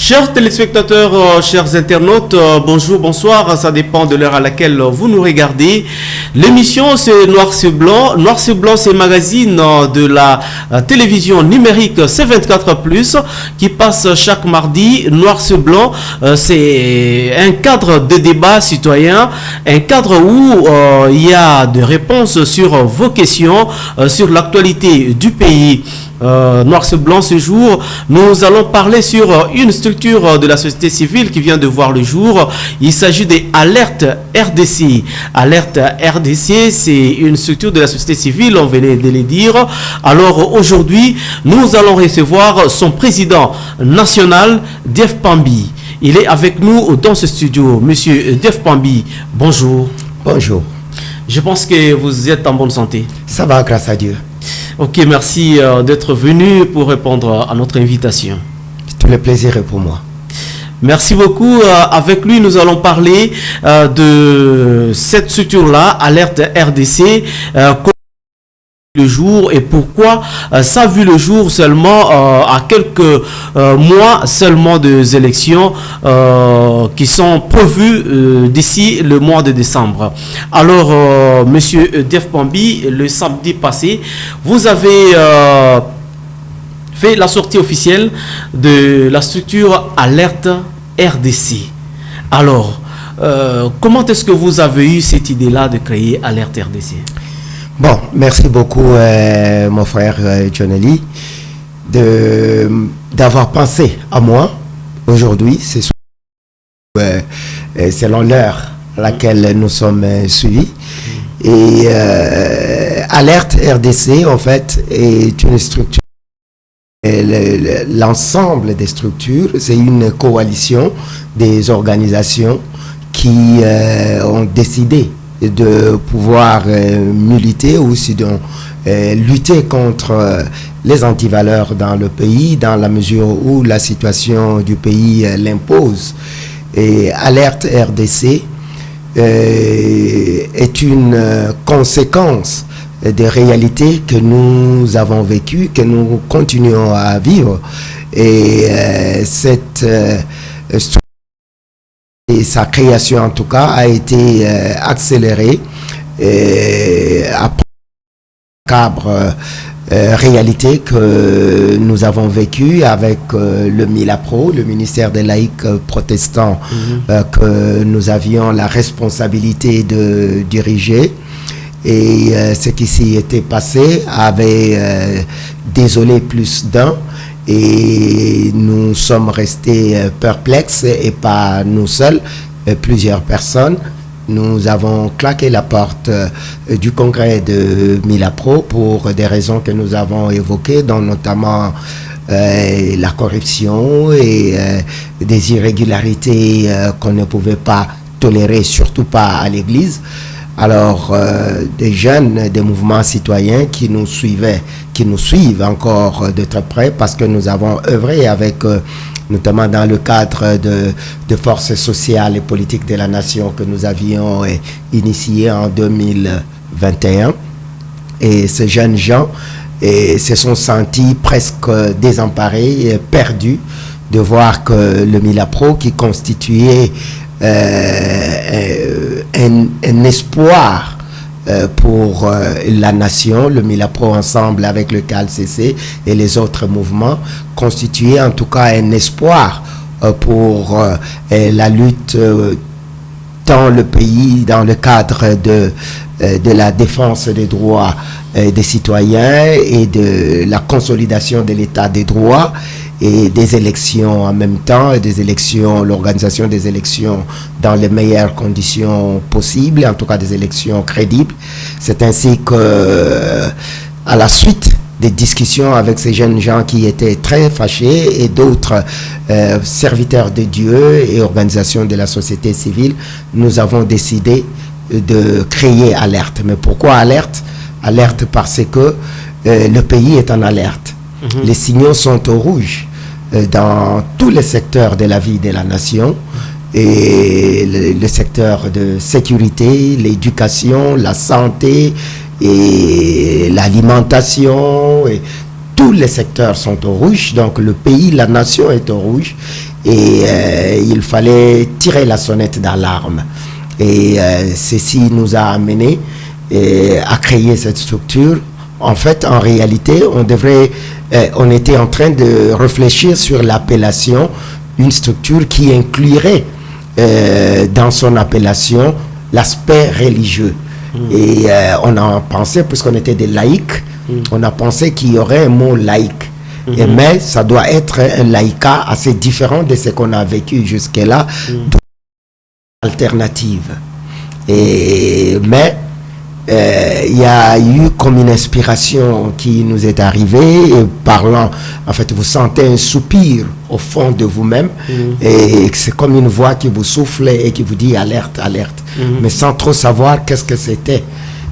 Chers téléspectateurs, chers internautes, bonjour, bonsoir, ça dépend de l'heure à laquelle vous nous regardez. L'émission c'est Noir sur Blanc. Noir sur Blanc, c'est le magazine de la télévision numérique C24+, qui passe chaque mardi. Noir sur Blanc, c'est un cadre de débat citoyen, un cadre où il y a des réponses sur vos questions, sur l'actualité du pays. Noir sur Blanc, ce jour, nous allons parler sur une structure de la société civile qui vient de voir le jour. Il s'agit des Alertes RDC. Alerte RDC, c'est une structure de la société civile, on venait de le dire. Alors aujourd'hui, nous allons recevoir son président national, Def Pambi. Il est avec nous dans ce studio. Monsieur Def Pambi, bonjour. Bonjour. Je pense que vous êtes en bonne santé. Ça va, grâce à Dieu. Ok, merci d'être venu pour répondre à notre invitation. Tout le plaisir est pour moi. Merci beaucoup. Avec lui, nous allons parler de cette structure-là, Alerte RDC. Le jour et pourquoi ça a vu le jour seulement à quelques mois seulement des élections qui sont prévues d'ici le mois de décembre. Alors, monsieur Def Pambi, le samedi passé, vous avez fait la sortie officielle de la structure Alerte RDC. Alors, comment est-ce que vous avez eu cette idée-là de créer Alerte RDC? Bon, merci beaucoup, mon frère Jonely, d'avoir pensé à moi aujourd'hui. C'est selon l'heure à laquelle nous sommes suivis. Et Alerte RDC, en fait, est une structure. L'ensemble des structures, c'est une coalition des organisations qui ont décidé de pouvoir militer ou sinon lutter contre les antivaleurs dans le pays, dans la mesure où la situation du pays l'impose. Et Alerte RDC est une conséquence des réalités que nous avons vécues, que nous continuons à vivre. Et cette structure, et sa création en tout cas a été accélérée après le cadre réalité que nous avons vécu avec le MILAPRO, le ministère des laïcs protestants, que nous avions la responsabilité de diriger. Et ce qui s'y était passé avait désolé plus d'un. Et nous sommes restés perplexes, et pas nous seuls, plusieurs personnes. Nous avons claqué la porte du congrès de MILAPRO pour des raisons que nous avons évoquées, dont notamment la corruption et des irrégularités qu'on ne pouvait pas tolérer, surtout pas à l'Église. Alors, des jeunes, des mouvements citoyens qui nous suivaient, qui nous suivent encore de très près, parce que nous avons œuvré avec, notamment dans le cadre de forces sociales et politiques de la nation que nous avions initié en 2021. Et ces jeunes gens se sont sentis presque désemparés, et perdus de voir que le MILAPRO, qui constituait un espoir pour la nation, le MILAPRO ensemble avec le CALCC et les autres mouvements, constituait en tout cas un espoir pour la lutte dans le pays, dans le cadre de la défense des droits des citoyens et de la consolidation de l'état des droits, et des élections en même temps, et des élections, l'organisation des élections dans les meilleures conditions possibles, en tout cas des élections crédibles. C'est ainsi que, à la suite des discussions avec ces jeunes gens qui étaient très fâchés et d'autres serviteurs de Dieu et organisations de la société civile, nous avons décidé de créer Alerte. Mais pourquoi Alerte? Alerte parce que le pays est en alerte. Les signaux sont au rouge dans tous les secteurs de la vie de la nation, et le secteur de sécurité, l'éducation, la santé et l'alimentation, et tous les secteurs sont au rouge. Donc le pays, la nation est au rouge, et il fallait tirer la sonnette d'alarme. Et ceci nous a amené à créer cette structure. En fait, en réalité, on était en train de réfléchir sur l'appellation, une structure qui inclurait dans son appellation l'aspect religieux. Et on a pensé, puisqu'on était des laïcs, on a pensé qu'il y aurait un mot laïque. Mais ça doit être un laïcat assez différent de ce qu'on a vécu jusque-là, alternative. Mais il y a eu comme une inspiration qui nous est arrivée, et parlant, en fait, vous sentez un soupir au fond de vous-même, et c'est comme une voix qui vous souffle et qui vous dit alerte, alerte, mais sans trop savoir qu'est-ce que c'était.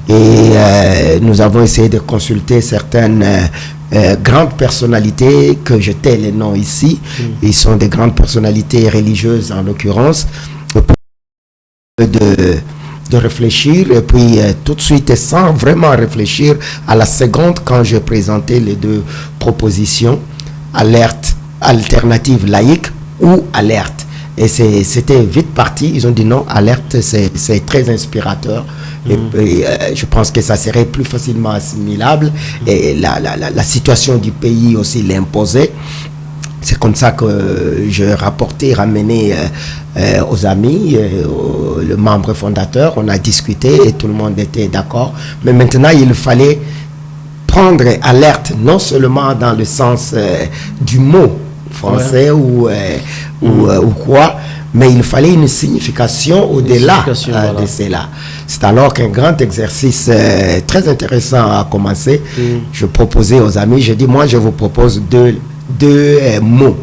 Et nous avons essayé de consulter certaines grandes personnalités, que je tais les noms ici, ils sont des grandes personnalités religieuses en l'occurrence, de réfléchir, et puis tout de suite, et sans vraiment réfléchir, à la seconde, quand j'ai présenté les deux propositions, alerte alternative laïque ou alerte, et c'était vite parti. Ils ont dit non, alerte, c'est très inspirateur, et je pense que ça serait plus facilement assimilable, et la situation du pays aussi l'imposait. C'est comme ça que je ramené aux amis, le membre fondateur, on a discuté et tout le monde était d'accord. Mais maintenant, il fallait prendre alerte, non seulement dans le sens du mot français ou quoi, mais il fallait une signification au-delà de cela. C'est alors qu'un grand exercice très intéressant a commencé. Je proposais aux amis, je dis, moi je vous propose deux mots.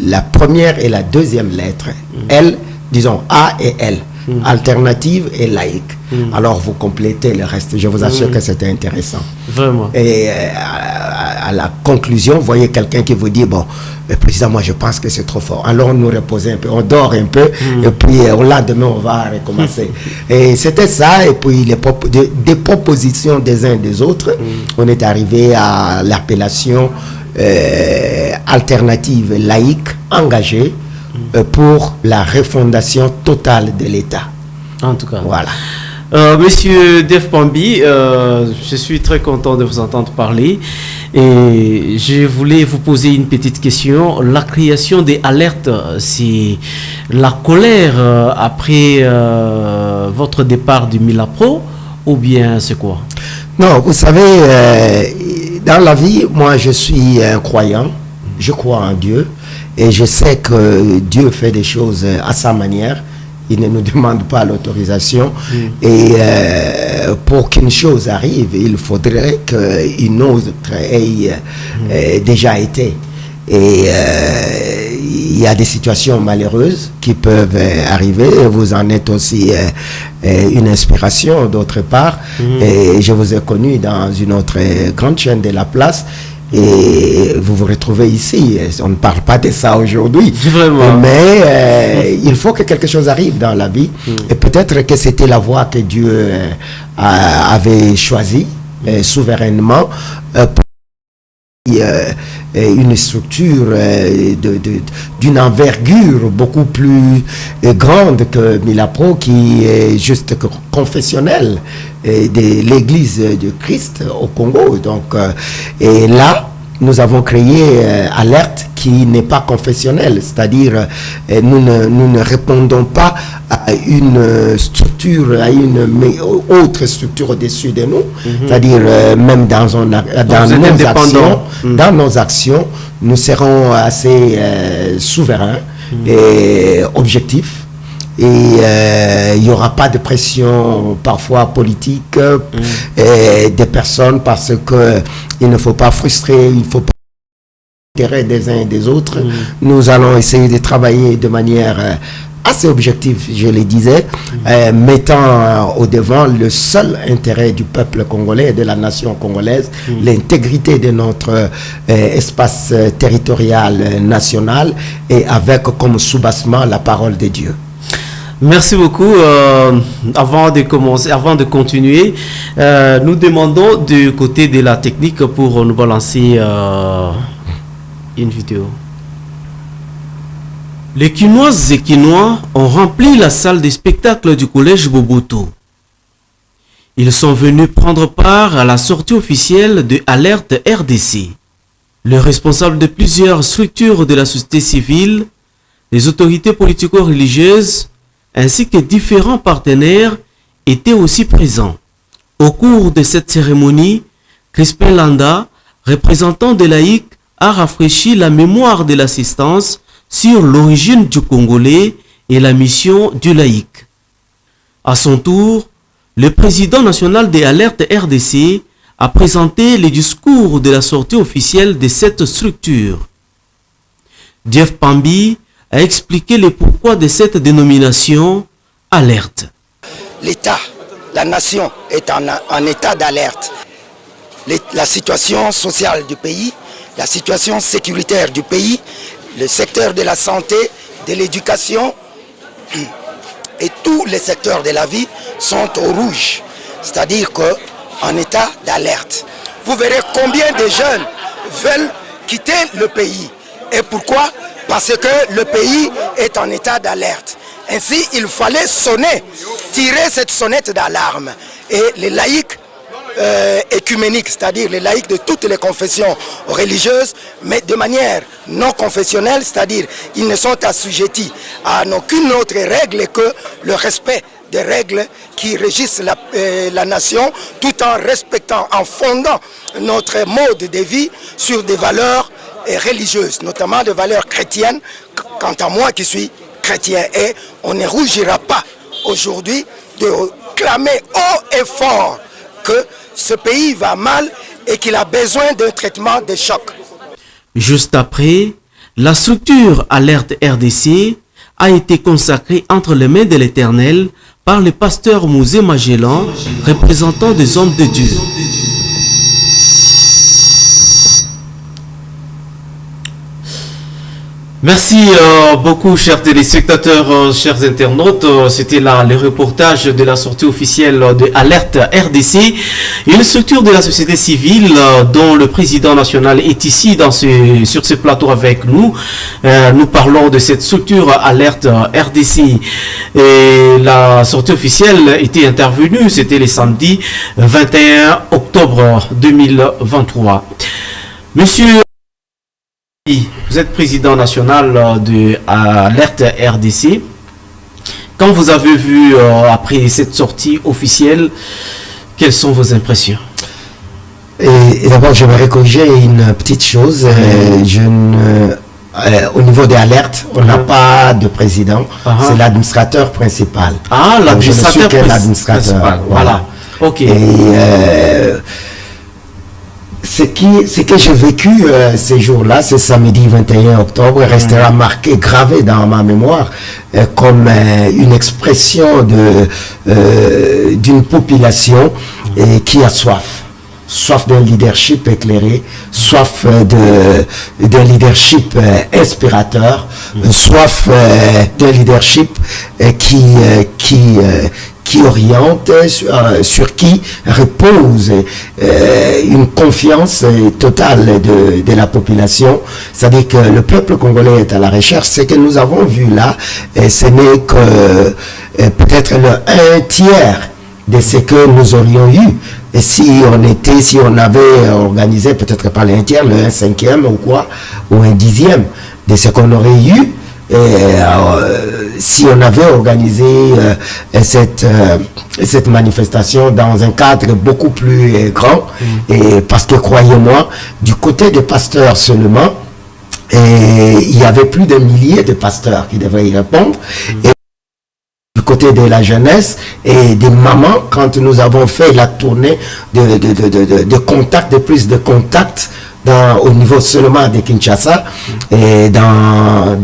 La première et la deuxième lettre, L, disons A et L, alternative et laïque. Alors vous complétez le reste. Je vous assure que c'était intéressant. Vraiment. Et à la conclusion, vous voyez quelqu'un qui vous dit, bon, président, moi je pense que c'est trop fort. Alors nous reposer un peu, on dort un peu, et puis au lendemain on va recommencer. Et c'était ça, et puis des propositions des uns et des autres, on est arrivé à l'appellation alternative laïque engagée pour la refondation totale de l'État. En tout cas. Voilà. Monsieur Dev Pambi, je suis très content de vous entendre parler et je voulais vous poser une petite question. La création des alertes, c'est la colère après votre départ du Milapro ou bien c'est quoi? Non, vous savez, dans la vie, moi je suis un croyant, je crois en Dieu et je sais que Dieu fait des choses à sa manière. Il ne nous demande pas l'autorisation. Et pour qu'une chose arrive, il faudrait qu'une autre ait déjà été. Et il y a des situations malheureuses qui peuvent arriver. Vous en êtes aussi une inspiration d'autre part. Et je vous ai connu dans une autre grande chaîne de la place. Et vous vous retrouvez ici. On ne parle pas de ça aujourd'hui. Vraiment. Mais il faut que quelque chose arrive dans la vie. Et peut-être que c'était la voie que Dieu avait choisie souverainement pour une structure d'une envergure beaucoup plus grande que Milapro, qui est juste confessionnelle de l'Église de Christ au Congo. Donc, et là, nous avons créé Alerte, qui n'est pas confessionnelle, c'est-à-dire nous ne répondons pas à une structure, à une autre structure au-dessus de nous, c'est-à-dire même dans nos actions, nous serons assez souverains et objectifs. Et il n'y aura pas de pression parfois politique des personnes, parce que il ne faut pas frustrer, il ne faut pas l'intérêt des uns et des autres. Nous allons essayer de travailler de manière assez objective, je le disais, mettant au devant le seul intérêt du peuple congolais et de la nation congolaise, l'intégrité de notre espace territorial national, et avec comme soubassement la parole de Dieu. Merci beaucoup. Avant de continuer, nous demandons du côté de la technique pour nous balancer une vidéo. Les Quinoises et Quinois ont rempli la salle des spectacles du collège Boboto. Ils sont venus prendre part à la sortie officielle de Alerte RDC. Les responsables de plusieurs structures de la société civile, les autorités politico-religieuses, ainsi que différents partenaires étaient aussi présents. Au cours de cette cérémonie, Crispin Landa, représentant des laïcs, a rafraîchi la mémoire de l'assistance sur l'origine du Congolais et la mission du laïc. À son tour, le président national des Alertes RDC a présenté les discours de la sortie officielle de cette structure. Jeff Pambi a expliqué le pourquoi de cette dénomination Alerte. L'État, la nation est en état d'alerte. La situation sociale du pays, la situation sécuritaire du pays, le secteur de la santé, de l'éducation et tous les secteurs de la vie sont au rouge. C'est-à-dire qu'en état d'alerte. Vous verrez combien de jeunes veulent quitter le pays. Et pourquoi? Parce que le pays est en état d'alerte. Ainsi, il fallait sonner, tirer cette sonnette d'alarme. Et les laïcs écuméniques, c'est-à-dire les laïcs de toutes les confessions religieuses, mais de manière non confessionnelle, c'est-à-dire ils ne sont assujettis à aucune autre règle que le respect des règles qui régissent la nation, tout en respectant, en fondant notre mode de vie sur des valeurs religieuses, notamment des valeurs chrétiennes, quant à moi qui suis chrétien. Et on ne rougira pas aujourd'hui de clamer haut et fort que ce pays va mal et qu'il a besoin d'un traitement de choc. Juste après, la structure Alerte RDC a été consacrée entre les mains de l'Éternel par le pasteur Mouzé Magellan, représentant des hommes de Dieu. Merci beaucoup, chers téléspectateurs, chers internautes. C'était là le reportage de la sortie officielle de Alerte RDC, une structure de la société civile dont le président national est ici sur ce plateau avec nous. Nous parlons de cette structure Alerte RDC. Et la sortie officielle était intervenue, c'était le samedi 21 octobre 2023. Monsieur, vous êtes président national de Alerte RDC. Quand vous avez vu, après cette sortie officielle, quelles sont vos impressions? Et d'abord, j'aimerais corriger une petite chose. Au niveau des alertes, on n'a pas de président. C'est l'administrateur principal. Ah, l'administrateur principal. Voilà. Ok. Et ce que j'ai vécu ces jours-là, ce samedi 21 octobre, restera marqué, gravé dans ma mémoire, comme une expression d'une population qui a soif. Soif d'un leadership éclairé, soif d'un leadership inspirateur, soif d'un leadership qui oriente, sur qui repose une confiance totale de la population. C'est-à-dire que le peuple congolais est à la recherche. Ce que nous avons vu là, ce n'est que peut-être un tiers de ce que nous aurions eu. Et si on avait organisé peut-être pas un tiers, le 1/5 ou quoi, ou un 10e de ce qu'on aurait eu, si on avait organisé cette manifestation dans un cadre beaucoup plus grand, et parce que croyez-moi, du côté des pasteurs seulement, il y avait plus d'un millier de pasteurs qui devaient y répondre. Et du côté de la jeunesse et des mamans, quand nous avons fait la tournée de contacts, de prise de contact au niveau seulement de Kinshasa, et dans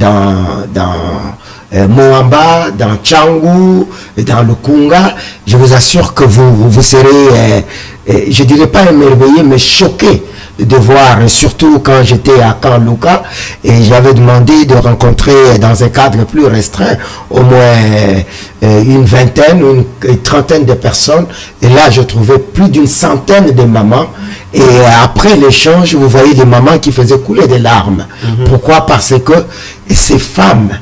Moamba, dans Tchangou, dans le Kunga, je vous assure que vous serez, je dirais pas émerveillé, mais choqué de voir, surtout quand j'étais à Kanluka, et j'avais demandé de rencontrer dans un cadre plus restreint au moins une vingtaine ou une trentaine de personnes, et là je trouvais plus d'une centaine de mamans, et après l'échange vous voyez des mamans qui faisaient couler des larmes. Pourquoi? Parce que ces femmes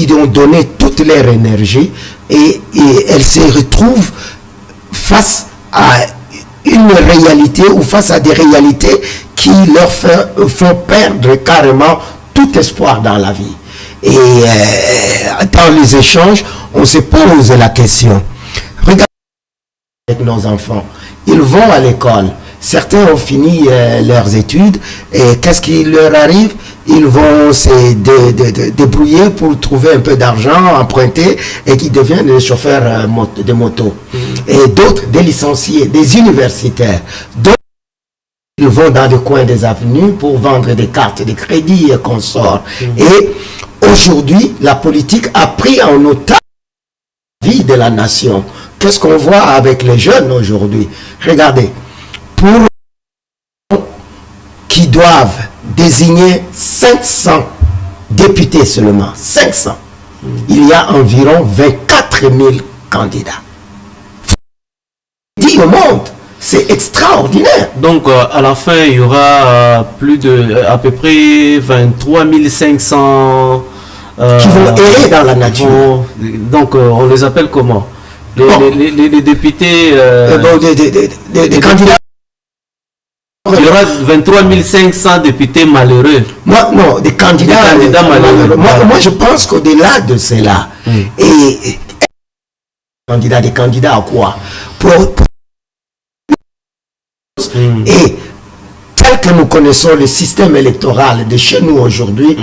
qui ont donné toute leur énergie et elles se retrouvent face à une réalité ou face à des réalités qui leur font perdre carrément tout espoir dans la vie. Et dans les échanges, on se pose la question. Regardez avec nos enfants, ils vont à l'école. Certains ont fini leurs études et qu'est-ce qui leur arrive? Ils vont se débrouiller pour trouver un peu d'argent, emprunter et qui deviennent des chauffeurs de moto. Et d'autres, des licenciés, des universitaires. D'autres, ils vont dans les coins des avenues pour vendre des cartes de crédit et consorts. Et aujourd'hui, la politique a pris en otage la vie de la nation. Qu'est-ce qu'on voit avec les jeunes aujourd'hui? Regardez. Pour qui doivent désigner 500 députés seulement, 500, il y a environ 24 000 candidats. Dit au monde, c'est extraordinaire. Donc à la fin, il y aura à peu près 23 500 qui vont errer dans la nature. Donc on les appelle comment? Les députés... des candidats. Il y aura 23 500 députés malheureux. Non, des candidats malheureux. Moi, je pense qu'au-delà de cela, et des candidats à quoi? Et tel que nous connaissons le système électoral de chez nous aujourd'hui,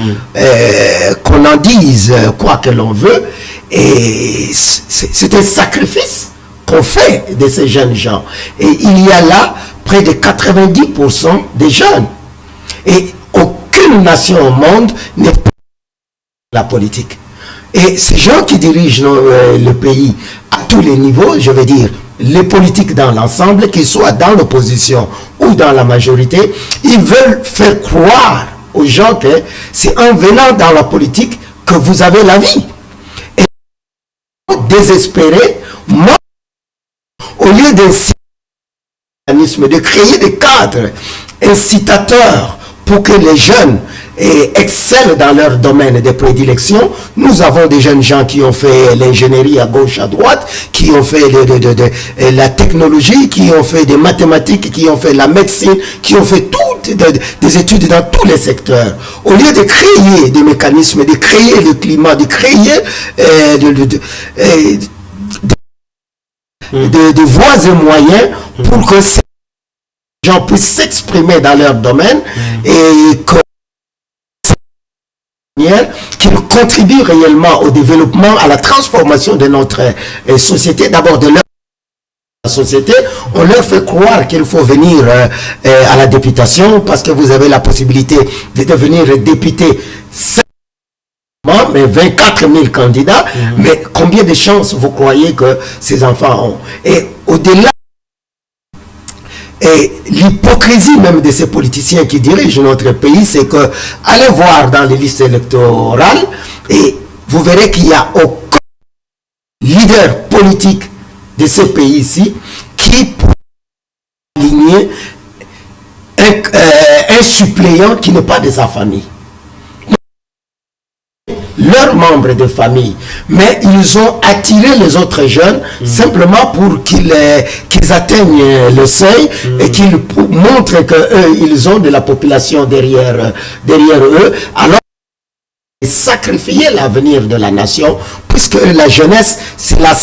qu'on en dise quoi que l'on veut, et c'est un sacrifice qu'on fait de ces jeunes gens. Et il y a là près de 90% des jeunes. Et aucune nation au monde n'est pas la politique. Et ces gens qui dirigent le pays à tous les niveaux, je veux dire, les politiques dans l'ensemble, qu'ils soient dans l'opposition ou dans la majorité, ils veulent faire croire aux gens que c'est en venant dans la politique que vous avez la vie. Et désespérés, moi, au lieu de créer des cadres incitateurs pour que les jeunes excellent dans leur domaine de prédilection. Nous avons des jeunes gens qui ont fait l'ingénierie à gauche, à droite, qui ont fait la technologie, qui ont fait des mathématiques, qui ont fait la médecine, qui ont fait toutes des études dans tous les secteurs. Au lieu de créer des mécanismes, de créer le climat, de créer de voies et moyens pour que ces gens puissent s'exprimer dans leur domaine et qu'ils contribuent réellement au développement, à la transformation de notre société, d'abord de leur société. On leur fait croire qu'il faut venir à la députation parce que vous avez la possibilité de devenir député. Mais 24 000 candidats, mais combien de chances vous croyez que ces enfants ont? Et au-delà, et l'hypocrisie même de ces politiciens qui dirigent notre pays, c'est que, allez voir dans les listes électorales, et vous verrez qu'il n'y a aucun leader politique de ce pays-ci qui peut aligner un suppléant qui n'est pas de sa famille. Leurs membres de famille, mais ils ont attiré les autres jeunes simplement pour qu'ils atteignent le seuil et qu'ils montrent qu'eux, ils ont de la population derrière eux, alors sacrifier l'avenir de la nation, puisque la jeunesse, c'est la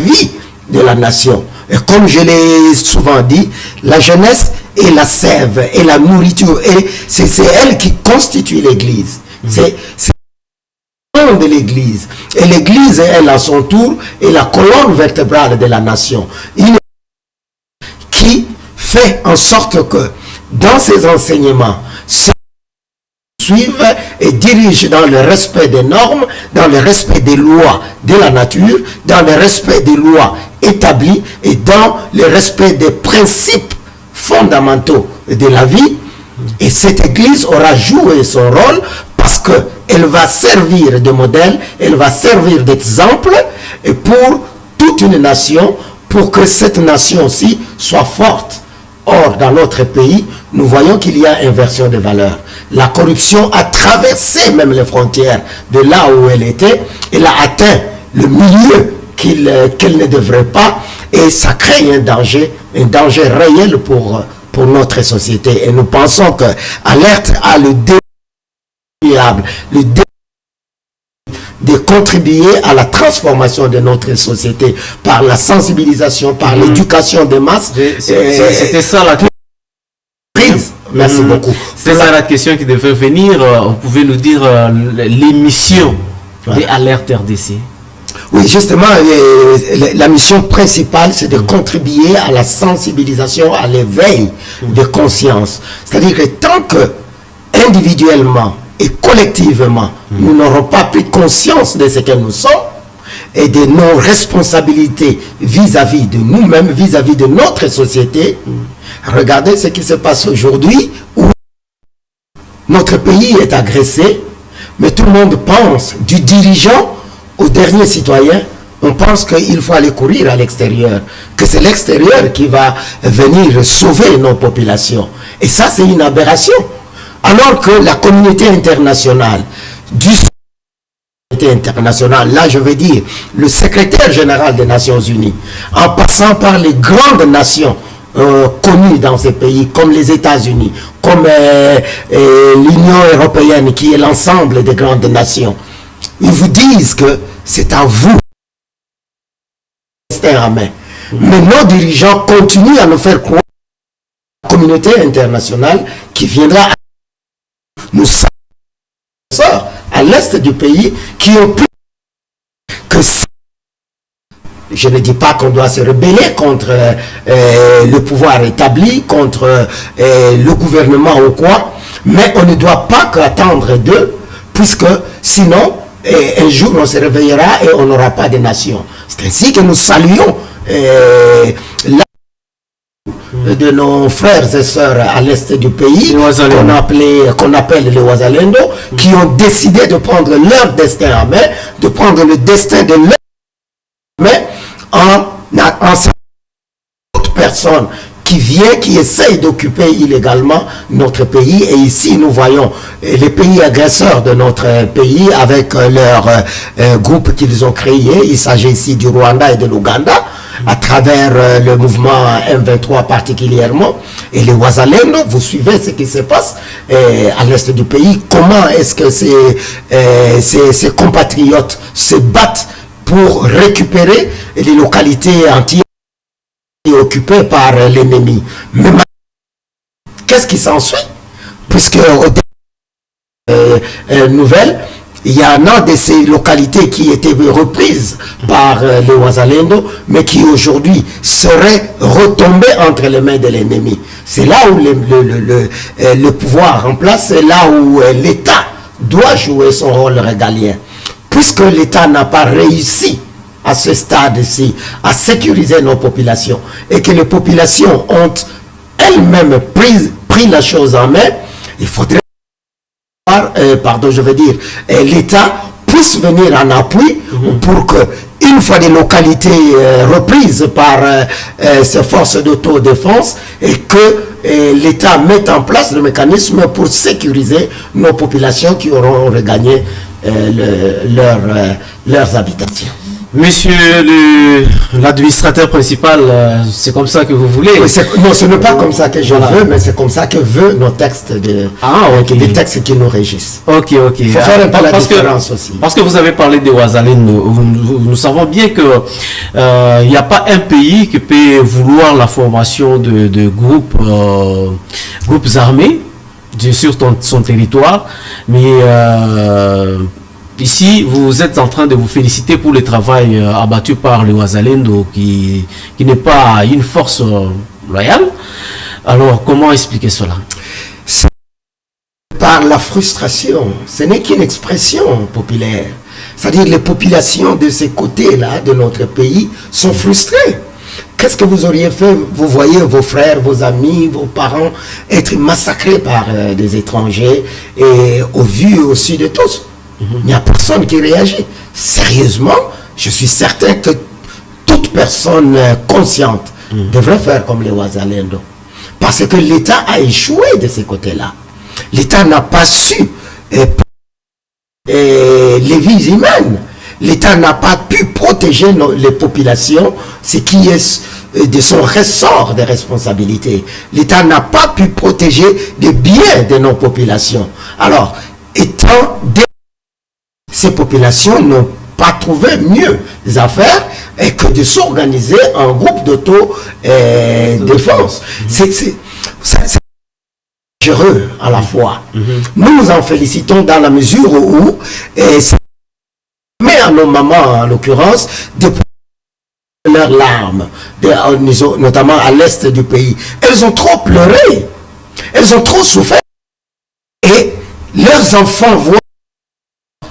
vie de la nation. Et comme je l'ai souvent dit, la jeunesse est la sève et la nourriture, et c'est elle qui constitue l'Église. C'est de l'Église. Et l'Église, elle, à son tour, est la colonne vertébrale de la nation. Qui fait en sorte que, dans ses enseignements, ceux qui suivent et dirigent dans le respect des normes, dans le respect des lois de la nature, dans le respect des lois établies et dans le respect des principes fondamentaux de la vie. Et cette Église aura joué son rôle parce qu'elle va servir de modèle, elle va servir d'exemple pour toute une nation, pour que cette nation-ci soit forte Or, dans notre pays, nous voyons qu'il y a inversion de valeurs. La corruption a traversé même les frontières de là où elle était. Elle a atteint le milieu qu'elle ne devrait pas. Et ça crée un danger réel pour notre société. Et nous pensons que Alerte a le de contribuer à la transformation de notre société par la sensibilisation, par l'éducation des masses. C'était ça la prise. Merci beaucoup. C'est ça la question qui devait venir. Vous pouvez nous dire l'émission des Alertes RDC? Oui, justement, la mission principale, c'est de contribuer à la sensibilisation, à l'éveil de conscience. C'est-à-dire que tant que individuellement et collectivement, nous n'aurons pas pris conscience de ce que nous sommes et de nos responsabilités vis-à-vis de nous-mêmes, vis-à-vis de notre société. Regardez ce qui se passe aujourd'hui où notre pays est agressé, mais tout le monde pense, du dirigeant au dernier citoyen, on pense qu'il faut aller courir à l'extérieur, que c'est l'extérieur qui va venir sauver nos populations. Et ça, c'est une aberration. Alors que la communauté internationale, là je veux dire le secrétaire général des Nations Unies, en passant par les grandes nations connues dans ces pays, comme les États-Unis, comme l'Union européenne, qui est l'ensemble des grandes nations, ils vous disent que c'est à vous à main. Mais nos dirigeants continuent à nous faire croire la communauté internationale qui viendra nous sort à l'est du pays, qui ont plus que je ne dis pas qu'on doit se rebeller contre le pouvoir établi, contre le gouvernement ou quoi, mais on ne doit pas qu'attendre d'eux, puisque sinon un jour on se réveillera et on n'aura pas de nation. C'est ainsi que nous saluons de nos frères et sœurs à l'est du pays, qu'on appelle les Wazalendo, qui ont décidé de prendre leur destin en main, de prendre le destin de leur main en toute personne qui essaye d'occuper illégalement notre pays. Et ici, nous voyons les pays agresseurs de notre pays avec leur groupe qu'ils ont créé. Il s'agit ici du Rwanda et de l'Ouganda, à travers le mouvement M23 particulièrement. Et les Wazalendo, vous suivez ce qui se passe à l'est du pays. Comment est-ce que ces compatriotes se battent pour récupérer les localités entières occupées par l'ennemi. Mais qu'est-ce qui s'ensuit? Puisque nouvelle, il y en a de ces localités qui étaient reprises par les Wazalendo, mais qui aujourd'hui seraient retombées entre les mains de l'ennemi. C'est là où le pouvoir en place, c'est là où l'État doit jouer son rôle régalien. Puisque l'État n'a pas réussi à ce stade-ci à sécuriser nos populations et que les populations ont elles-mêmes pris la chose en main, il faudrait l'État puisse venir en appui pour que, une fois des localités reprises par ces forces d'autodéfense, et que l'État mette en place le mécanisme pour sécuriser nos populations qui auront regagné leurs habitations. Monsieur l'administrateur principal, c'est comme ça que vous voulez? Oui, non, ce n'est pas comme ça que je veux, mais c'est comme ça que veulent nos textes, les textes qui nous régissent. Ok. Il faut faire un peu la différence aussi. Parce que vous avez parlé des Wazalendo, nous savons bien que il n'y a pas un pays qui peut vouloir la formation de groupes armés sur son territoire, mais ici, vous êtes en train de vous féliciter pour le travail abattu par les Wazalendo, qui n'est pas une force loyale. Alors, comment expliquer cela? Par la frustration. Ce n'est qu'une expression populaire. C'est-à-dire les populations de ces côtés-là, de notre pays, sont frustrées. Qu'est-ce que vous auriez fait? Vous voyez vos frères, vos amis, vos parents être massacrés par des étrangers, et au vu et au su de tous. Il n'y a personne qui réagit. Sérieusement, je suis certain que toute personne consciente devrait faire comme les Wazalendo. parce que l'État a échoué de ces côtés-là. L'État n'a pas su les vies humaines. L'État n'a pas pu protéger les populations, ce qui est de son ressort de responsabilité. L'État n'a pas pu protéger les biens de nos populations. Alors, ces populations n'ont pas trouvé mieux à faire que de s'organiser en groupe d'auto-défense. C'est dangereux à la fois. Nous nous en félicitons dans la mesure où ça met à nos mamans, en l'occurrence, de leurs larmes, notamment à l'est du pays. Elles ont trop pleuré, elles ont trop souffert, et leurs enfants voient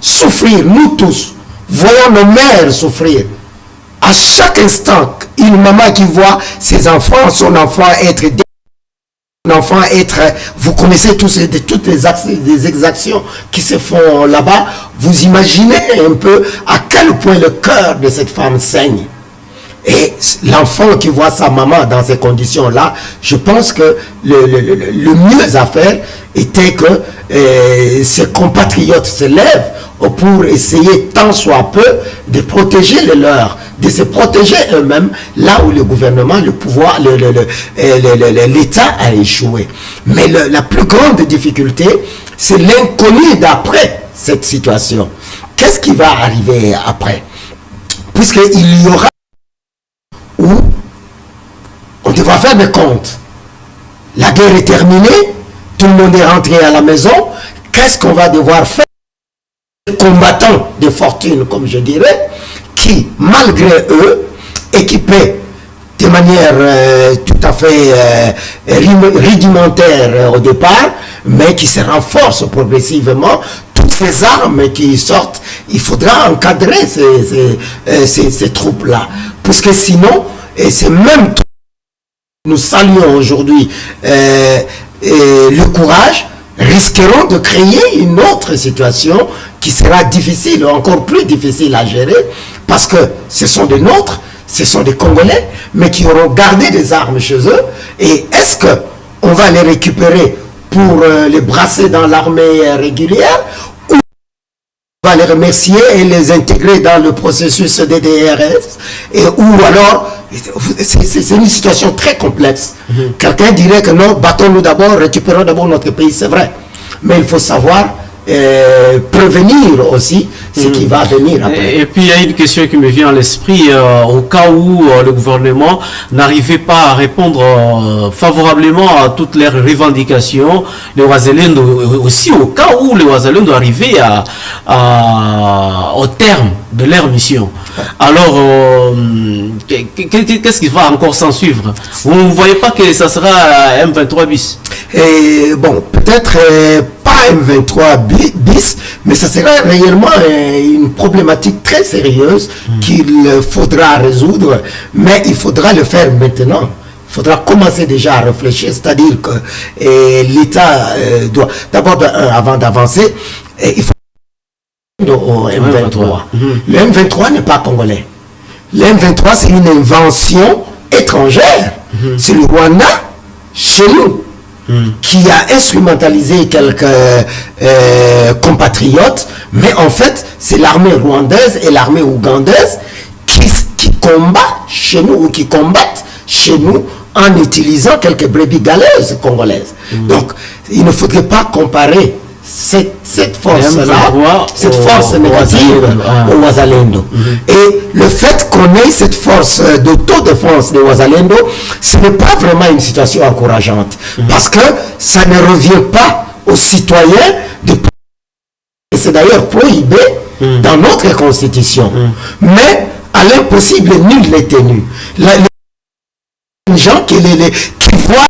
souffrir, nous tous, voyons nos mères souffrir. À chaque instant, une maman qui voit ses enfants, son enfant être vous connaissez toutes les exactions qui se font là-bas, vous imaginez un peu à quel point le cœur de cette femme saigne. Et l'enfant qui voit sa maman dans ces conditions-là, je pense que le mieux à faire était que ses compatriotes se lèvent pour essayer tant soit peu de protéger les leurs, de se protéger eux-mêmes là où le gouvernement, le pouvoir, l'État a échoué. Mais la plus grande difficulté, c'est l'inconnu d'après cette situation. Qu'est-ce qui va arriver après? Puisqu'il y aura où on devra faire des comptes. La guerre est terminée, tout le monde est rentré à la maison. Qu'est-ce qu'on va devoir faire? Les combattants de fortune, comme je dirais, qui, malgré eux, équipés de manière tout à fait rudimentaire au départ, mais qui se renforcent progressivement, toutes ces armes qui sortent, il faudra encadrer ces troupes-là. Parce que sinon, et c'est même nous saluons aujourd'hui le courage, risqueront de créer une autre situation qui sera difficile, encore plus difficile à gérer, parce que ce sont des nôtres, ce sont des Congolais, mais qui auront gardé des armes chez eux. Et est-ce qu'on va les récupérer pour les brasser dans l'armée régulière, ou on va les remercier et les intégrer dans le processus de DRS, ou alors c'est une situation très complexe. Quelqu'un dirait que non, battons-nous d'abord, récupérons d'abord notre pays, c'est vrai, mais il faut savoir prévenir aussi ce qui va venir après. Et puis il y a une question qui me vient à l'esprit, au cas où le gouvernement n'arrivait pas à répondre favorablement à toutes les revendications, les Wazalendo, aussi au cas où les Wazalendo arrivaient au terme de leur mission. Alors, qu'est-ce qui va encore s'en suivre? Vous ne voyez pas que ça sera M23 bis? Et bon, peut-être pas M23 bis, mais ça sera réellement une problématique très sérieuse qu'il faudra résoudre, mais il faudra le faire maintenant. Il faudra commencer déjà à réfléchir, c'est-à-dire que l'État doit, d'abord, avant d'avancer, il faut au M23. Le M23 n'est pas congolais. Le M23, c'est une invention étrangère. C'est le Rwanda, chez nous, qui a instrumentalisé quelques compatriotes, mais en fait, c'est l'armée rwandaise et l'armée ougandaise qui combattent chez nous, ou qui combattent chez nous en utilisant quelques brebis galeuses congolaises. Donc, il ne faudrait pas comparer cette force-là, cette force négative au Wazalendo. Et le fait qu'on ait cette force d'autodéfense des Wazalendo, ce n'est pas vraiment une situation encourageante, parce que ça ne revient pas aux citoyens de... C'est d'ailleurs prohibé dans notre constitution. Mais à l'impossible, nul n'est tenu. Les gens qui voient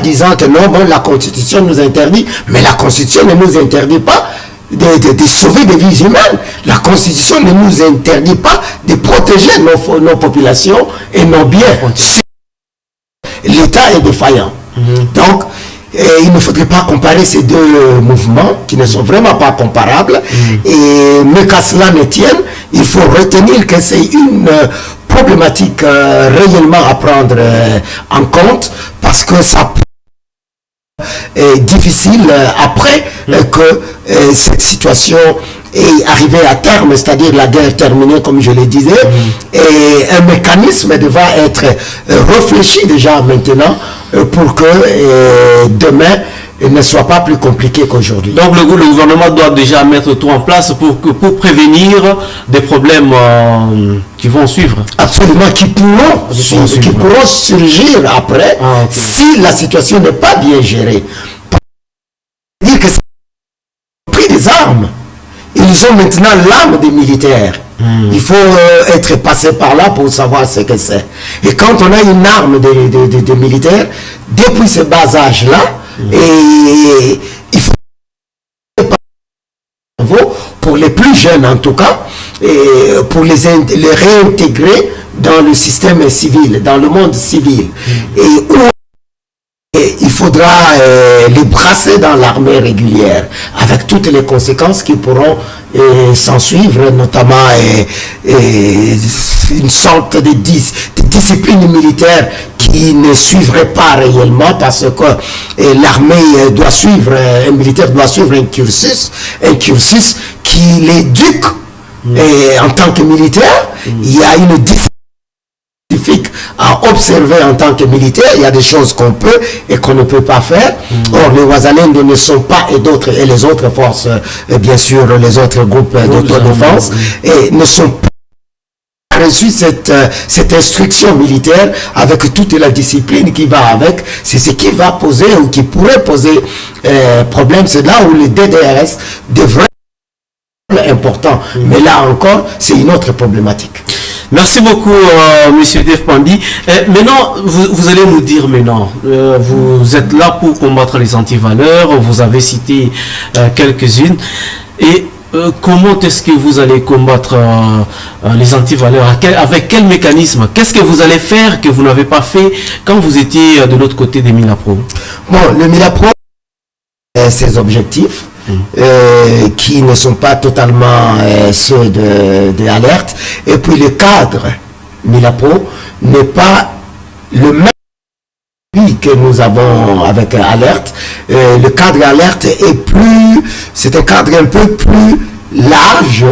disant que non, bon, la Constitution nous interdit, mais la Constitution ne nous interdit pas de sauver des vies humaines. La Constitution ne nous interdit pas de protéger nos populations et nos biens. L'État est défaillant. Donc, il ne faudrait pas comparer ces deux mouvements qui ne sont vraiment pas comparables. Mais qu'à cela ne tienne, il faut retenir que c'est une problématique réellement à prendre en compte, parce que ça est difficile après que cette situation est arrivée à terme, c'est-à-dire la guerre terminée, comme je le disais, et un mécanisme devra être réfléchi déjà maintenant pour que demain ne soit pas plus compliqué qu'aujourd'hui. Donc le gouvernement doit déjà mettre tout en place pour prévenir des problèmes qui vont suivre. Absolument, qui pourront surgir après si la situation n'est pas bien gérée. Dire que c'est pris des armes. Ils ont maintenant l'arme des militaires. Il faut être passé par là pour savoir ce que c'est. Et quand on a une arme de militaires, depuis ce bas âge-là, et il faut pour les plus jeunes en tout cas, et pour les réintégrer dans le système civil, dans le monde civil. Et il faudra les brasser dans l'armée régulière, avec toutes les conséquences qui pourront s'en suivre, notamment une sorte de discipline militaire qui ne suivrait pas réellement, parce que l'armée doit suivre, un militaire doit suivre un cursus qui l'éduque. Et en tant que militaire, il y a une discipline à observer en tant que militaire. Il y a des choses qu'on peut et qu'on ne peut pas faire. Or, les Ouazalènes ne sont pas, et les autres forces, bien sûr, les autres groupes d'autodéfense, et ne sont pas reçu cette instruction militaire avec toute la discipline qui va avec. C'est ce qui va poser ou qui pourrait poser problème. C'est là où le DDRS devrait être important. Mais là encore, c'est une autre problématique. Merci beaucoup, Monsieur Dave Pandi. Maintenant, vous allez nous dire maintenant, vous êtes là pour combattre les antivaleurs, vous avez cité quelques-unes, et comment est-ce que vous allez combattre les antivaleurs? Avec quel mécanisme? Qu'est-ce que vous allez faire que vous n'avez pas fait quand vous étiez de l'autre côté des Milapro? Bon, le Milapro, ses objectifs, qui ne sont pas totalement ceux de Alerte, et puis le cadre Milapro n'est pas le même que nous avons avec Alerte. Le cadre Alerte est c'est un cadre un peu plus large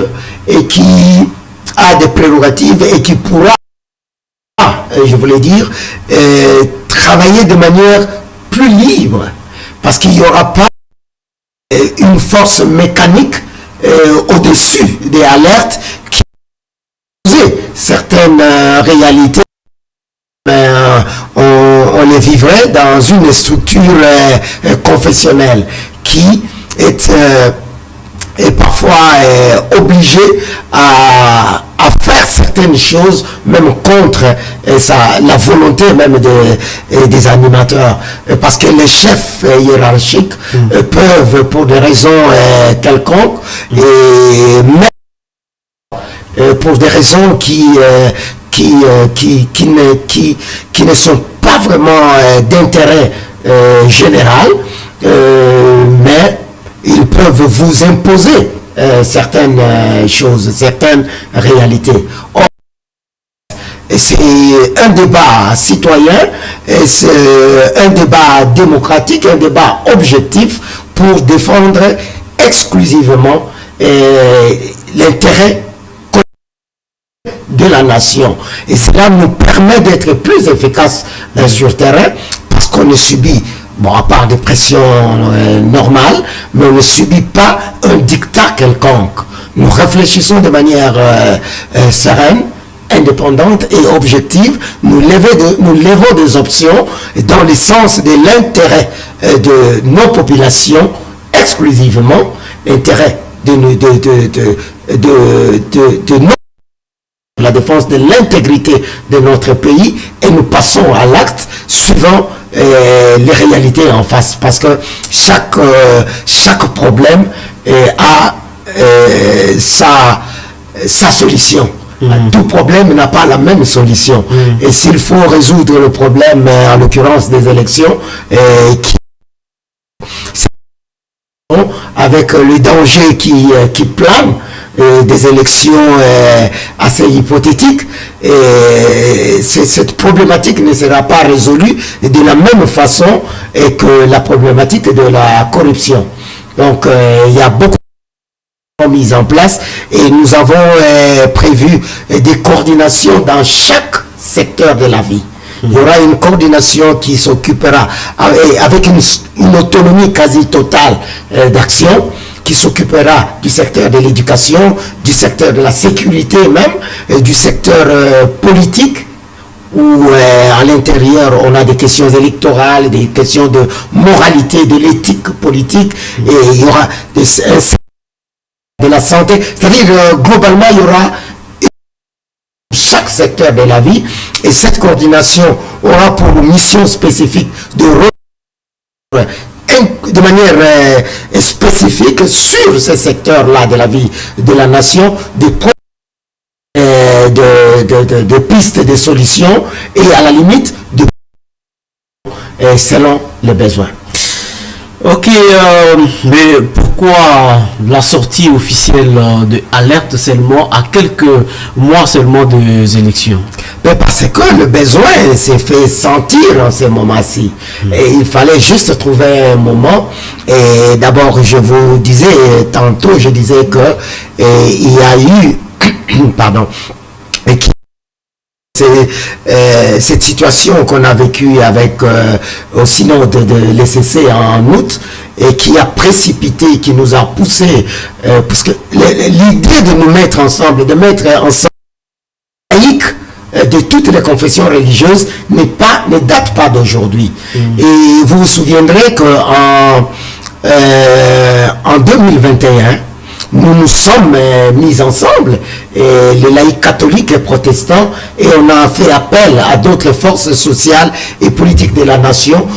et qui a des prérogatives et qui pourra, je voulais dire, travailler de manière plus libre, parce qu'il n'y aura pas une force mécanique au-dessus des alertes qui posent certaines réalités. On les vivrait dans une structure confessionnelle qui est parfois obligée à faire certaines choses, même contre la volonté même des animateurs, parce que les chefs hiérarchiques peuvent, pour des raisons quelconques, et même pour des raisons qui ne sont pas vraiment d'intérêt général, mais ils peuvent vous imposer certaines choses, certaines réalités. Or, c'est un débat citoyen, c'est un débat démocratique, un débat objectif pour défendre exclusivement l'intérêt de la nation. Et cela nous permet d'être plus efficaces sur terrain, parce qu'on ne subit, bon, à part des pressions normales, mais on ne subit pas un dictat quelconque. Nous réfléchissons de manière sereine, indépendante et objective. Nous levons des options dans le sens de l'intérêt de nos populations, exclusivement l'intérêt de nos, la défense de l'intégrité de notre pays, et nous passons à l'acte suivant les réalités en face, parce que chaque problème a sa solution. Tout problème n'a pas la même solution. Et s'il faut résoudre le problème, en l'occurrence des élections, avec le danger qui plane, des élections assez hypothétiques, et cette problématique ne sera pas résolue de la même façon que la problématique de la corruption. Donc il y a beaucoup de mises en place et nous avons prévu des coordinations dans chaque secteur de la vie. Il y aura une coordination qui s'occupera avec une autonomie quasi totale d'action, qui s'occupera du secteur de l'éducation, du secteur de la sécurité même, du secteur politique, où à l'intérieur on a des questions électorales, des questions de moralité, de l'éthique politique, et il y aura de la santé, c'est-à-dire globalement il y aura chaque secteur de la vie, et cette coordination aura pour mission spécifique de manière spécifique sur ces secteurs-là de la vie de la nation, de pistes de solutions et à la limite selon les besoins. Ok, mais pourquoi la sortie officielle de Alerte seulement à quelques mois seulement des élections? Mais parce que le besoin s'est fait sentir en ce moment-ci. Et il fallait juste trouver un moment. Et d'abord, je vous disais, tantôt, je disais que il y a eu, pardon, cette situation qu'on a vécue avec au synode de l'ECC en août et qui a précipité, qui nous a poussé, parce que l'idée de nous mettre ensemble, de mettre ensemble laïcs de toutes les confessions religieuses ne date pas d'aujourd'hui. Et vous vous souviendrez qu'en 2021, nous nous sommes mis ensemble, les laïcs catholiques et protestants, et on a fait appel à d'autres forces sociales et politiques de la nation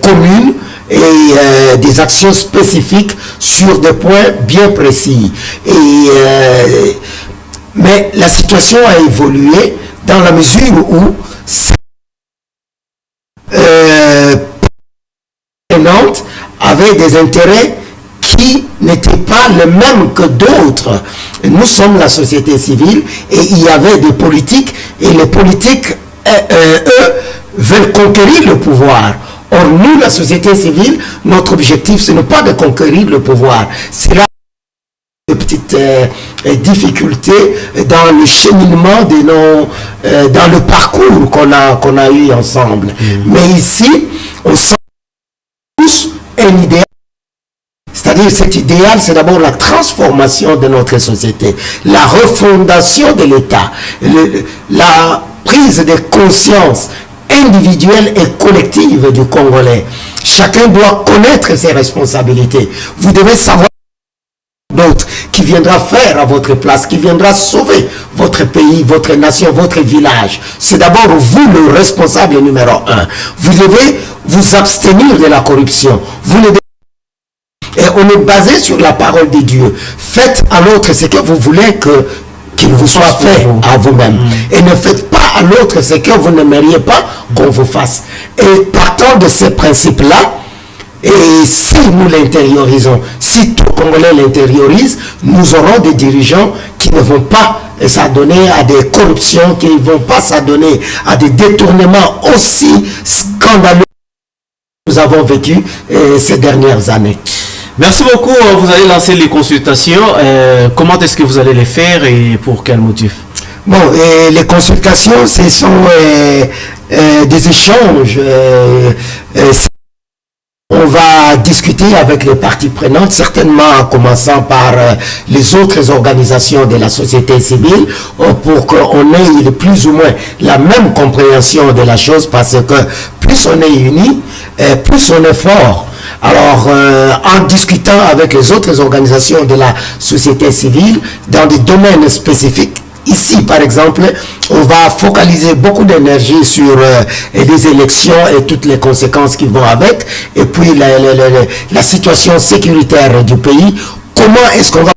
communes et des actions spécifiques sur des points bien précis. Mais la situation a évolué dans la mesure où Nantes avait des intérêts qui n'étaient pas les mêmes que d'autres. Nous sommes la société civile et il y avait des politiques et les politiques, eux, veulent conquérir le pouvoir. Or, nous, la société civile, notre objectif, ce n'est pas de conquérir le pouvoir. C'est là de petites difficultés dans le cheminement de dans le parcours qu'on a eu ensemble. Mais ici, on sent tous un idéal. C'est-à-dire cet idéal, c'est d'abord la transformation de notre société, la refondation de l'État, la prise de conscience individuelle et collective du Congolais. Chacun doit connaître ses responsabilités. Vous devez savoir d'autres qui viendra faire à votre place, qui viendra sauver votre pays, votre nation, votre village. C'est d'abord vous le responsable numéro un. Vous devez vous abstenir de la corruption. Et on est basé sur la parole de Dieu. Faites à l'autre ce que vous voulez qu'il vous soit fait à vous-même. Et ne faites pas à l'autre ce que vous n'aimeriez pas qu'on vous fasse. Et partant de ces principes-là, et si nous l'intériorisons, si tout Congolais l'intériorise, nous aurons des dirigeants qui ne vont pas s'adonner à des corruptions, qui ne vont pas s'adonner à des détournements aussi scandaleux que nous avons vécu ces dernières années. Merci beaucoup. Vous allez lancer les consultations. Comment est-ce que vous allez les faire et pour quel motif? Bon, les consultations, ce sont des échanges. On va discuter avec les parties prenantes, certainement en commençant par les autres organisations de la société civile, pour qu'on ait plus ou moins la même compréhension de la chose, parce que plus on est unis, plus on est fort. Alors, en discutant avec les autres organisations de la société civile dans des domaines spécifiques, ici, par exemple, on va focaliser beaucoup d'énergie sur les élections et toutes les conséquences qui vont avec, et puis la situation sécuritaire du pays. Comment est-ce qu'on va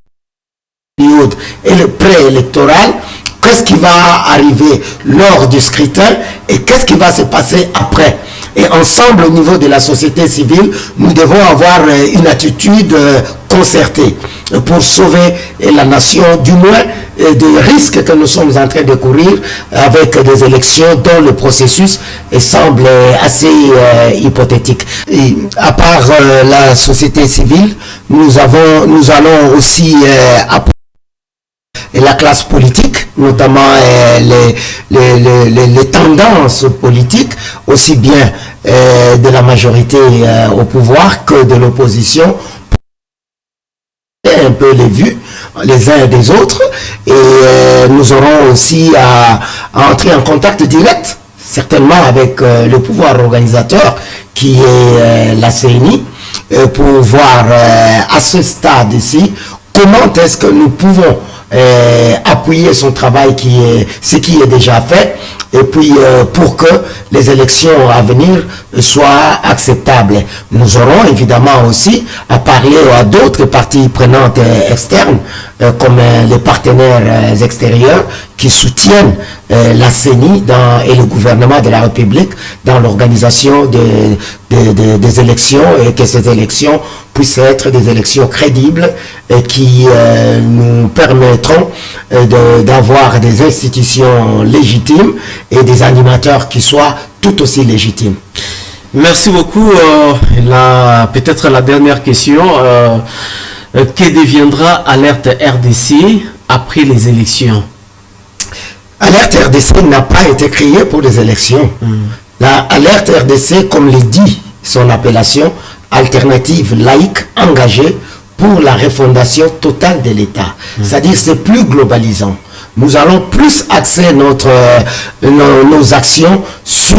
et le préélectoral, qu'est-ce qui va arriver lors du scrutin et qu'est-ce qui va se passer après. Et ensemble, au niveau de la société civile, nous devons avoir une attitude concertée pour sauver la nation, du moins des risques que nous sommes en train de courir avec des élections dont le processus semble assez hypothétique. Et à part la société civile, nous allons aussi la classe politique, notamment les tendances politiques, aussi bien de la majorité au pouvoir que de l'opposition, un peu les vues les uns des autres, et nous aurons aussi à entrer en contact direct, certainement avec le pouvoir organisateur qui est la CENI, pour voir à ce stade ici comment est-ce que nous pouvons appuyer son travail ce qui est déjà fait, et puis pour que les élections à venir soient acceptables. Nous aurons évidemment aussi à parler à d'autres parties prenantes externes, comme les partenaires extérieurs qui soutiennent la CENI et le gouvernement de la République dans l'organisation des élections, et que ces élections puissent être des élections crédibles et qui nous permettront d'avoir des institutions légitimes et des animateurs qui soient tout aussi légitimes. Merci beaucoup. Peut-être la dernière question. Que deviendra Alerte RDC après les élections? Alerte RDC n'a pas été créée pour les élections. La Alerte RDC, comme le dit son appellation, alternative laïque engagée pour la refondation totale de l'État. C'est-à-dire c'est plus globalisant. Nous allons plus axer nos actions sur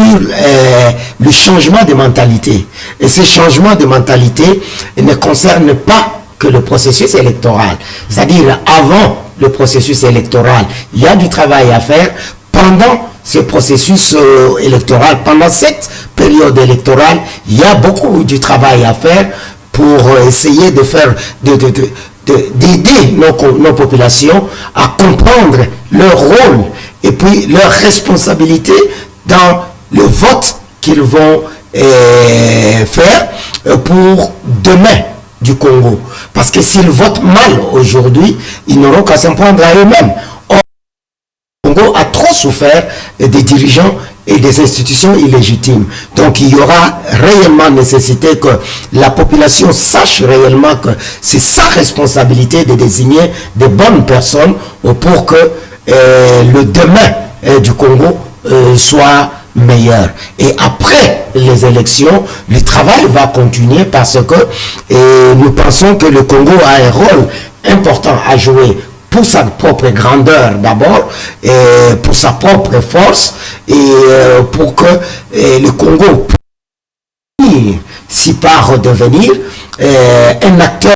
le changement de mentalité. Et ce changement de mentalité ne concerne pas que le processus électoral. C'est-à-dire avant le processus électoral, il y a du travail à faire. Pendant ce processus électoral, pendant cette période électorale, il y a beaucoup du travail à faire pour essayer de faire d'aider nos populations à comprendre leur rôle et puis leur responsabilité dans le vote qu'ils vont faire pour demain du Congo. Parce que s'ils votent mal aujourd'hui, ils n'auront qu'à s'en prendre à eux-mêmes. Or, le Congo a trop souffert des dirigeants et des institutions illégitimes. Donc il y aura réellement nécessité que la population sache réellement que c'est sa responsabilité de désigner de bonnes personnes pour que le demain du Congo soit meilleur. Et après les élections, le travail va continuer parce que nous pensons que le Congo a un rôle important à jouer pour sa propre grandeur d'abord, et pour sa propre force, et pour que le Congo puisse s'y pas redevenir un acteur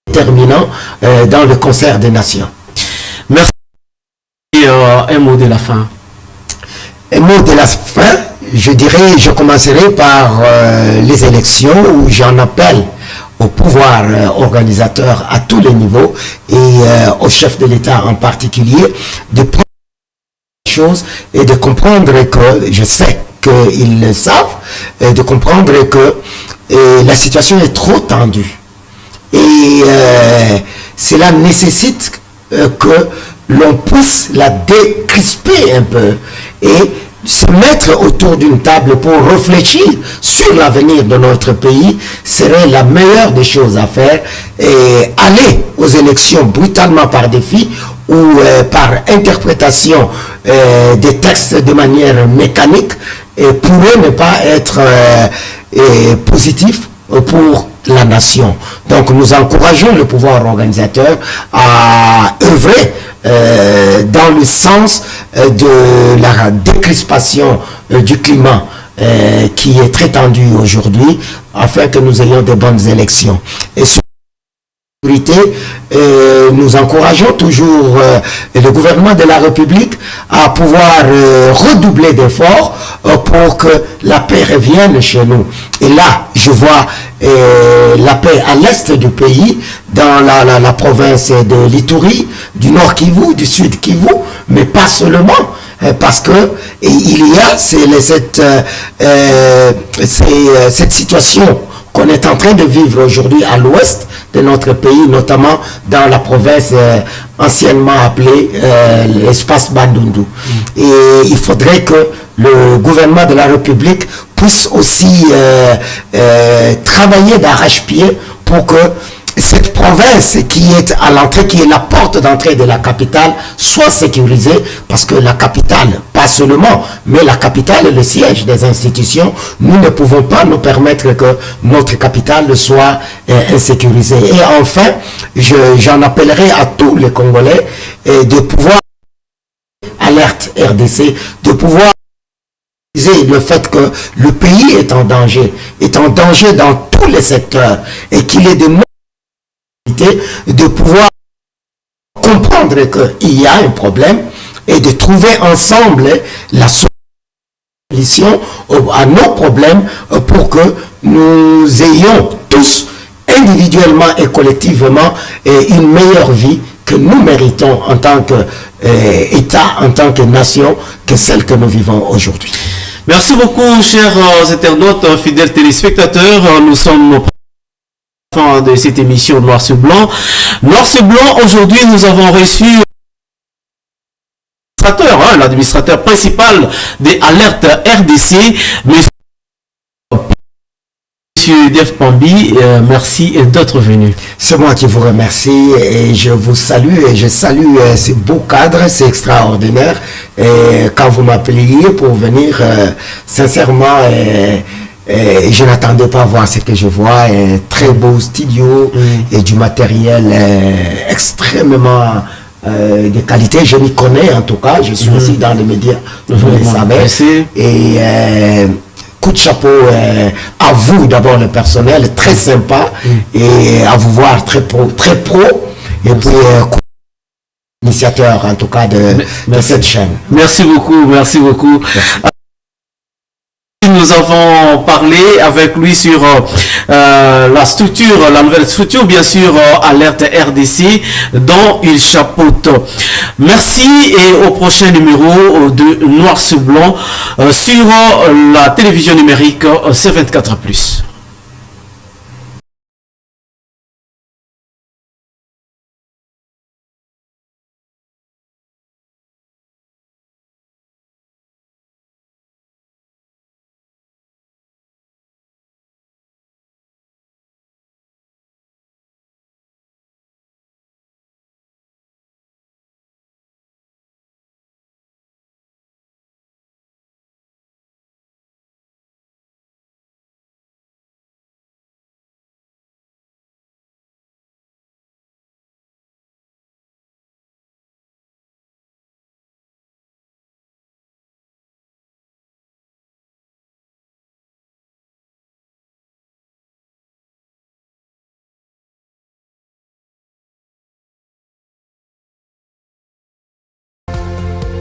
déterminant dans le concert des nations. Merci. Et un mot de la fin. Un mot de la fin, je commencerai par les élections où j'en appelle au pouvoir organisateur à tous les niveaux et au chef de l'État en particulier de prendre les choses et de comprendre que, je sais qu'ils le savent, de comprendre que la situation est trop tendue. Et cela nécessite que l'on puisse la décrisper un peu et se mettre autour d'une table pour réfléchir sur l'avenir de notre pays serait la meilleure des choses à faire. Et aller aux élections brutalement par défi ou par interprétation des textes de manière mécanique pourrait ne pas être positif pour la nation. Donc nous encourageons le pouvoir organisateur à œuvrer dans le sens de la décrispation du climat qui est très tendu aujourd'hui, afin que nous ayons de bonnes élections. Et nous encourageons toujours le gouvernement de la République à pouvoir redoubler d'efforts pour que la paix revienne chez nous. Et là, je vois la paix à l'est du pays, dans la province de l'Ituri, du nord Kivu, du sud Kivu, mais pas seulement. parce que il y a cette situation qu'on est en train de vivre aujourd'hui à l'ouest de notre pays, notamment dans la province anciennement appelée l'espace Bandundu. Et il faudrait que le gouvernement de la République puisse aussi travailler d'arrache-pied pour que cette province qui est à l'entrée, qui est la porte d'entrée de la capitale, soit sécurisée, parce que la capitale, pas seulement, mais la capitale est le siège des institutions. Nous ne pouvons pas nous permettre que notre capitale soit insécurisée. Et enfin, j'en appellerai à tous les Congolais de pouvoir alerte RDC, de pouvoir le fait que le pays est en danger dans tous les secteurs, et qu'il est de pouvoir comprendre qu'il y a un problème et de trouver ensemble la solution à nos problèmes pour que nous ayons tous individuellement et collectivement une meilleure vie que nous méritons en tant qu'État, en tant que nation, que celle que nous vivons aujourd'hui. Merci beaucoup, chers internautes, fidèles téléspectateurs. Nous sommes de cette émission Noir sur Blanc. Noir sur Blanc, aujourd'hui, nous avons reçu l'administrateur principal des alertes RDC, Monsieur Def Pambi. Merci d'être venu. C'est moi qui vous remercie et je vous salue et je salue ces beaux cadres, c'est extraordinaire. Et quand vous m'appeliez pour venir, sincèrement, je n'attendais pas à voir ce que je vois, un très beau studio et du matériel extrêmement de qualité. Je m'y connais en tout cas, je suis aussi dans les médias, vous le savez. Et coup de chapeau à vous d'abord, le personnel, très sympa, et à vous voir très pro, et puis initiateur en tout cas de cette chaîne. Merci beaucoup, merci beaucoup. Merci. Nous avons parlé avec lui sur la structure, la nouvelle structure, bien sûr, Alerte RDC, dont il chapeaute. Merci et au prochain numéro de Noir sur Blanc sur la télévision numérique C24+.